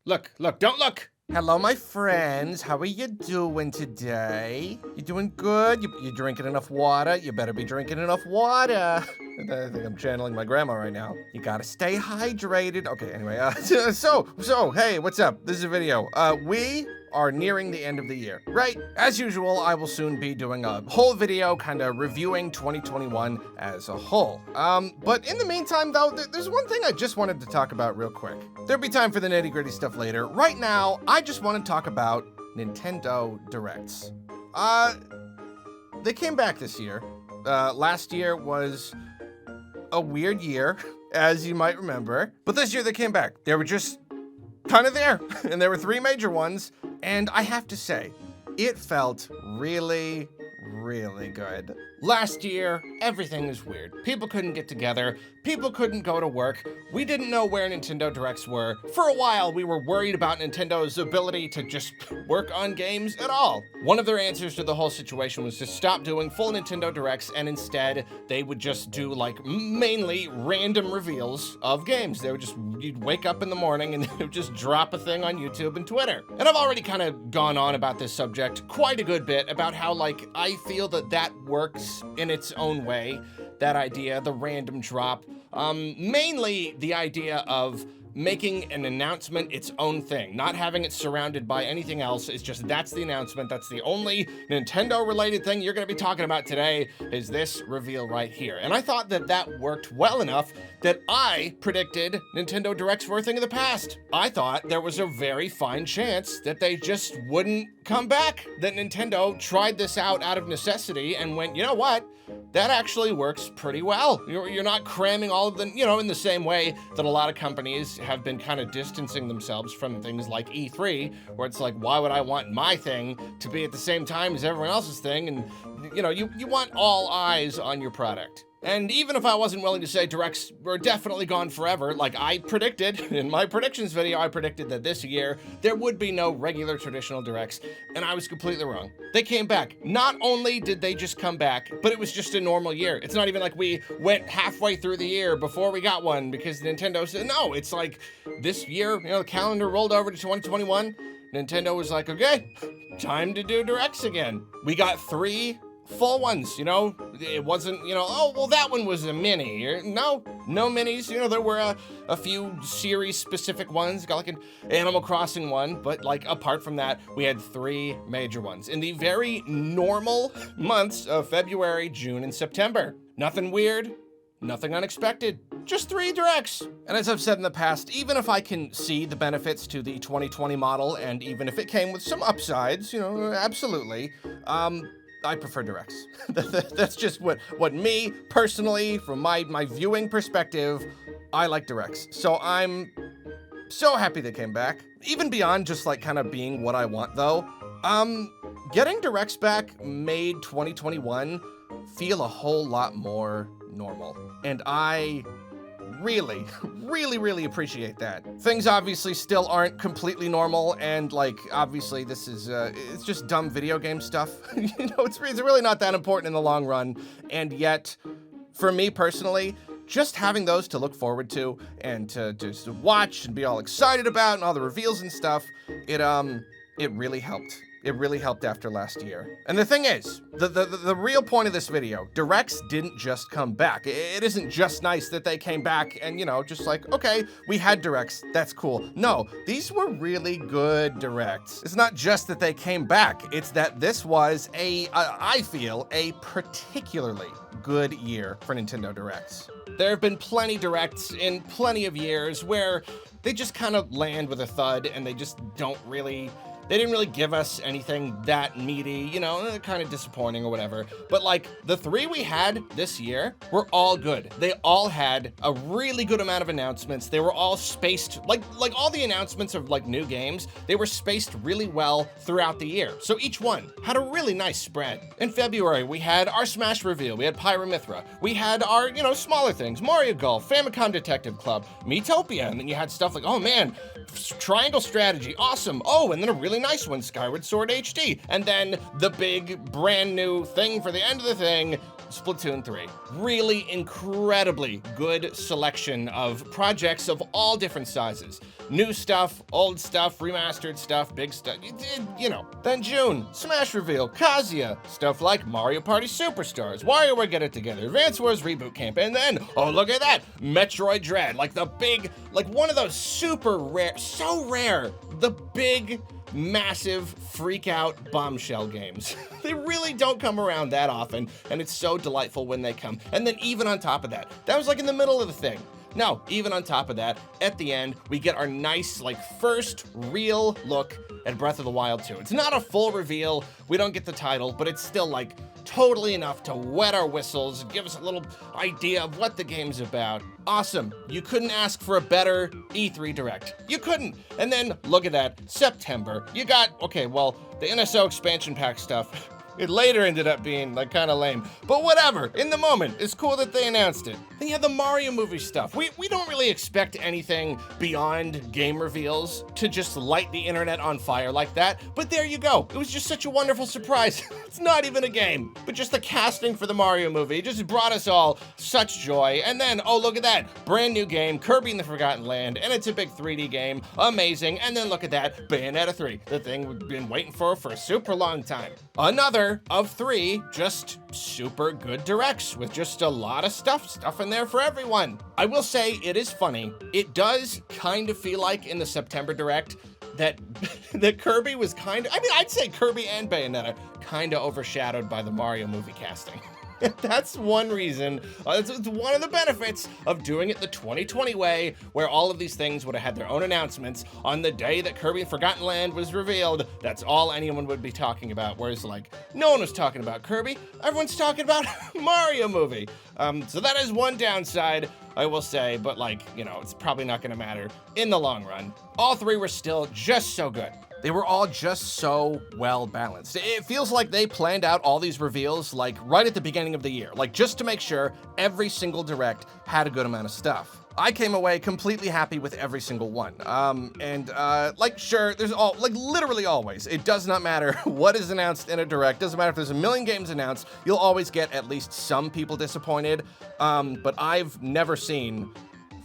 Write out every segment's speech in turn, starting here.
Look, don't look. Hello, my friends. How are you doing today? You doing good? You drinking enough water? You better be drinking enough water. I think I'm channeling my grandma right now. You gotta stay hydrated. Okay, anyway, so, hey, what's up? This is a video. We are nearing the end of the year, right? As usual, I will soon be doing a whole video kind of reviewing 2021 as a whole. But in the meantime, though, there's one thing I just wanted to talk about real quick. There'll be time for the nitty-gritty stuff later. Right now, I just want to talk about Nintendo Directs. They came back this year. Last year was a weird year, as you might remember. But this year they came back. They were just kind of there, and there were three major ones, and I have to say, it felt really, really good. Last year, everything was weird. People couldn't get together. People couldn't go to work. We didn't know where Nintendo Directs were. For a while, we were worried about Nintendo's ability to just work on games at all. One of their answers to the whole situation was to stop doing full Nintendo Directs, and instead, they would just do, like, mainly random reveals of games. They would just, you'd wake up in the morning and they would just drop a thing on YouTube and Twitter. And I've already kind of gone on about this subject quite a good bit about how, like, I feel that works in its own way, that idea, the random drop. Mainly the idea of making an announcement its own thing, not having it surrounded by anything else. It's just, that's the announcement. That's the only Nintendo related thing you're gonna be talking about today, is this reveal right here. And I thought that worked well enough that I predicted Nintendo Directs were a thing of the past. I thought there was a very fine chance that they just wouldn't come back, that Nintendo tried this out of necessity and went, you know what? That actually works pretty well. You're not cramming all of them, in the same way that a lot of companies have been kind of distancing themselves from things like E3, where it's like, why would I want my thing to be at the same time as everyone else's thing? And, you want all eyes on your product. And even if I wasn't willing to say Directs were definitely gone forever, like I predicted in my predictions video, I predicted that this year there would be no regular traditional Directs, and I was completely wrong. They came back. Not only did they just come back, but it was just a normal year. It's not even like we went halfway through the year before we got one because Nintendo said, no, it's like this year, the calendar rolled over to 2021. Nintendo was like, okay, time to do Directs again. We got 3 full ones, it wasn't, oh, well, that one was a mini. No minis. There were a few series specific ones, got like an Animal Crossing one, but like apart from that, we had 3 major ones in the very normal months of February, June, and September. Nothing weird, nothing unexpected, just 3 Directs. And as I've said in the past, even if I can see the benefits to the 2020 model, and even if it came with some upsides, absolutely, I prefer Directs. That's just what me, personally, from my viewing perspective, I like Directs. So I'm so happy they came back. Even beyond just like kind of being what I want though, getting Directs back made 2021 feel a whole lot more normal. And I really, really, really appreciate that. Things obviously still aren't completely normal, and like, obviously this is, it's just dumb video game stuff. It's really not that important in the long run, and yet, for me personally, just having those to look forward to, and to just watch and be all excited about, and all the reveals and stuff, it really helped. It really helped after last year. And the thing is, the real point of this video, Directs didn't just come back. It isn't just nice that they came back and, just like, okay, we had Directs, that's cool. No, these were really good Directs. It's not just that they came back, it's that this was I feel, a particularly good year for Nintendo Directs. There have been plenty Directs in plenty of years where they just kind of land with a thud and they just they didn't really give us anything that meaty, kind of disappointing or whatever. But like the 3 we had this year were all good. They all had a really good amount of announcements. They were all spaced, like all the announcements of like new games, they were spaced really well throughout the year. So each one had a really nice spread. In February, we had our Smash reveal. We had Pyramithra. We had our, smaller things, Mario Golf, Famicom Detective Club, Miitopia. And then you had stuff like, oh man, Triangle Strategy, awesome. Oh, and then a really nice one, Skyward Sword HD. And then the big brand new thing for the end of the thing, Splatoon 3. Really incredibly good selection of projects of all different sizes. New stuff, old stuff, remastered stuff, big stuff, you know. Then June, Smash reveal, Kazuya, stuff like Mario Party Superstars, WarioWare Get It Together, Advance Wars Reboot Camp, and then, oh look at that, Metroid Dread, like the big, like one of those super rare, so rare, the big, massive freak out bombshell games. They really don't come around that often, and it's so delightful when they come. And then even on top of that, that was like in the middle of the thing. No, even on top of that, at the end, we get our nice, like, first real look at Breath of the Wild 2. It's not a full reveal, we don't get the title, but it's still, like, totally enough to wet our whistles, give us a little idea of what the game's about. Awesome. You couldn't ask for a better E3 Direct. You couldn't. And then, look at that, September. You got, okay, well, the NSO expansion pack stuff. It later ended up being, like, kind of lame. But whatever, in the moment, it's cool that they announced it. Then you have the Mario movie stuff. We don't really expect anything beyond game reveals to just light the internet on fire like that, but there you go. It was just such a wonderful surprise. It's not even a game, but just the casting for the Mario movie just brought us all such joy. And then, oh, look at that, brand new game, Kirby in the Forgotten Land, and it's a big 3D game, amazing. And then look at that, Bayonetta 3, the thing we've been waiting for a super long time. Another of 3 just super good directs with just a lot of stuff in there for everyone. I will say it is funny. It does kind of feel like in the September Direct that that Kirby was kind of, I mean, I'd say Kirby and Bayonetta kind of overshadowed by the Mario movie casting. That's one reason, it's one of the benefits of doing it the 2020 way, where all of these things would have had their own announcements on the day that Kirby and Forgotten Land was revealed. That's all anyone would be talking about, whereas like, no one was talking about Kirby, everyone's talking about Mario movie. So that is one downside, I will say, but like, you know, it's probably not gonna matter in the long run. All 3 were still just so good. They were all just so well balanced. It feels like they planned out all these reveals like right at the beginning of the year, like just to make sure every single direct had a good amount of stuff. I came away completely happy with every single one. Like, sure, there's all, like, literally always, it does not matter what is announced in a direct, doesn't matter if there's a million games announced, you'll always get at least some people disappointed, but I've never seen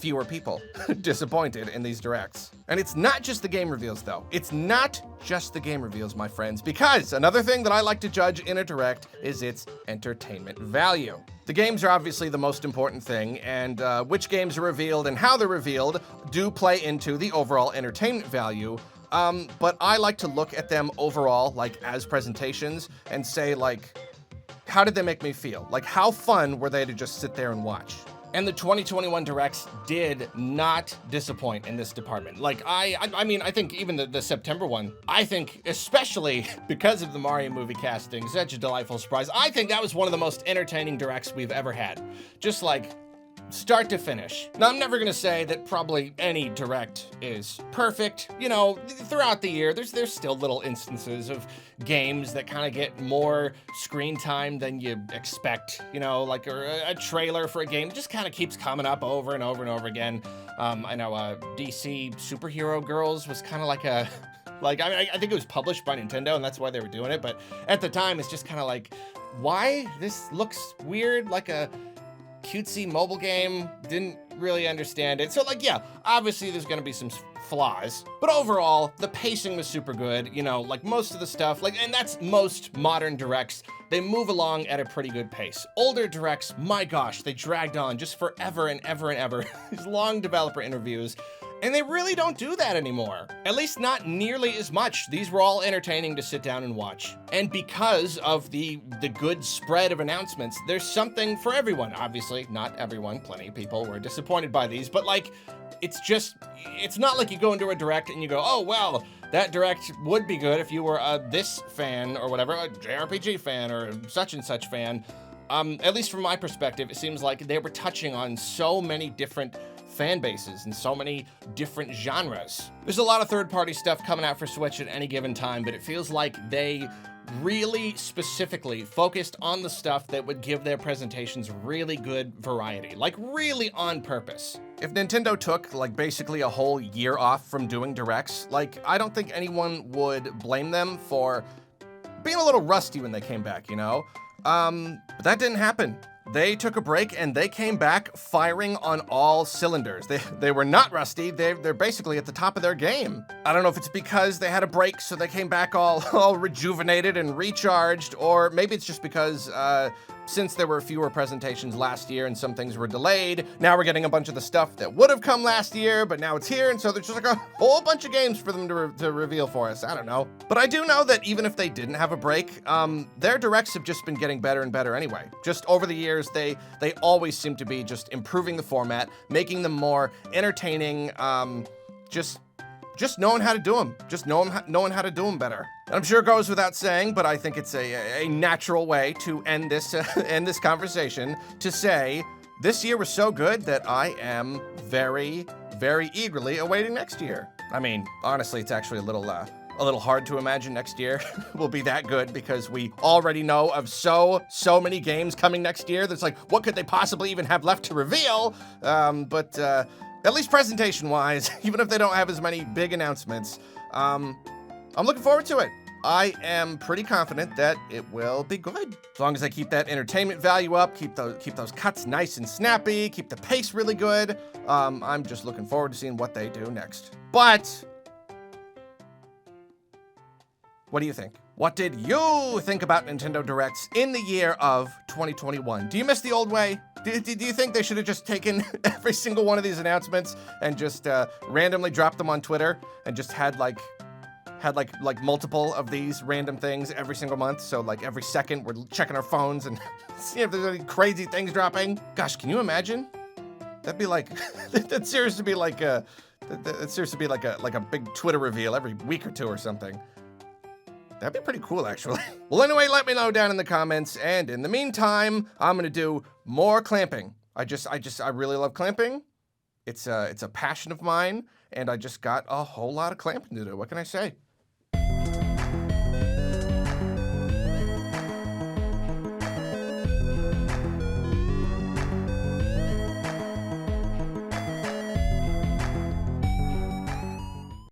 fewer people disappointed in these directs. And it's not just the game reveals, though. It's not just the game reveals, my friends, because another thing that I like to judge in a direct is its entertainment value. The games are obviously the most important thing, and which games are revealed and how they're revealed do play into the overall entertainment value. But I like to look at them overall, like as presentations, and say, like, how did they make me feel? Like, how fun were they to just sit there and watch? And the 2021 directs did not disappoint in this department. Like, I mean, I think even the September one, I think, especially because of the Mario movie casting, such a delightful surprise. I think that was one of the most entertaining directs we've ever had. Just like, start to finish. Now, I'm never gonna say that probably any direct is perfect. You know, throughout the year, there's still little instances of games that kind of get more screen time than you expect. You know, like a trailer for a game that just kind of keeps coming up over and over and over again. I know DC Superhero Girls was kind of like a, like, I mean, I think it was published by Nintendo and that's why they were doing it, but at the time, it's just kind of like, why? This looks weird, like a cutesy mobile game, didn't really understand it. So like, yeah, obviously there's gonna be some flaws, but overall, the pacing was super good. You know, like most of the stuff, like, and that's most modern directs, they move along at a pretty good pace. Older directs, my gosh, they dragged on just forever and ever and ever. These long developer interviews, and they really don't do that anymore. At least not nearly as much. These were all entertaining to sit down and watch. And because of the good spread of announcements, there's something for everyone. Obviously, not everyone. Plenty of people were disappointed by these, but like, it's not like you go into a direct and you go, oh, well, that direct would be good if you were a this fan or whatever, a JRPG fan or such and such fan. At least from my perspective, it seems like they were touching on so many different fan bases and so many different genres. There's a lot of third-party stuff coming out for Switch at any given time, but it feels like they really specifically focused on the stuff that would give their presentations really good variety, like really on purpose. If Nintendo took like basically a whole year off from doing directs, like I don't think anyone would blame them for being a little rusty when they came back, you know? But that didn't happen. They took a break and they came back firing on all cylinders. They were not rusty. They're basically at the top of their game. I don't know if it's because they had a break, so they came back all rejuvenated and recharged, or maybe it's just because since there were fewer presentations last year and some things were delayed, now we're getting a bunch of the stuff that would have come last year, but now it's here, and so there's just like a whole bunch of games for them to reveal for us. I don't know. But I do know that even if they didn't have a break, their directs have just been getting better and better anyway. Just over the years, they always seem to be just improving the format, making them more entertaining, just knowing how to do them, just knowing how to do them better. And I'm sure it goes without saying, but I think it's a natural way to end this end this conversation to say this year was so good that I am very, very eagerly awaiting next year. I mean, honestly, it's actually a little hard to imagine next year will be that good because we already know of so many games coming next year. That's like, what could they possibly even have left to reveal? But at least presentation-wise, even if they don't have as many big announcements, I'm looking forward to it. I am pretty confident that it will be good. As long as I keep that entertainment value up, keep those cuts nice and snappy, keep the pace really good, I'm just looking forward to seeing what they do next. But what do you think? What did you think about Nintendo Directs in the year of 2021? Do you miss the old way? Do you think they should have just taken every single one of these announcements and just randomly dropped them on Twitter and just had like multiple of these random things every single month? So like every second we're checking our phones and seeing if there's any crazy things dropping. Gosh, can you imagine? That'd be like that'd seriously be like a big Twitter reveal every week or two or something. That'd be pretty cool, actually. Well, anyway, let me know down in the comments, and in the meantime, I'm gonna do more clamping. I really love clamping. It's a passion of mine, and I just got a whole lot of clamping to do. What can I say?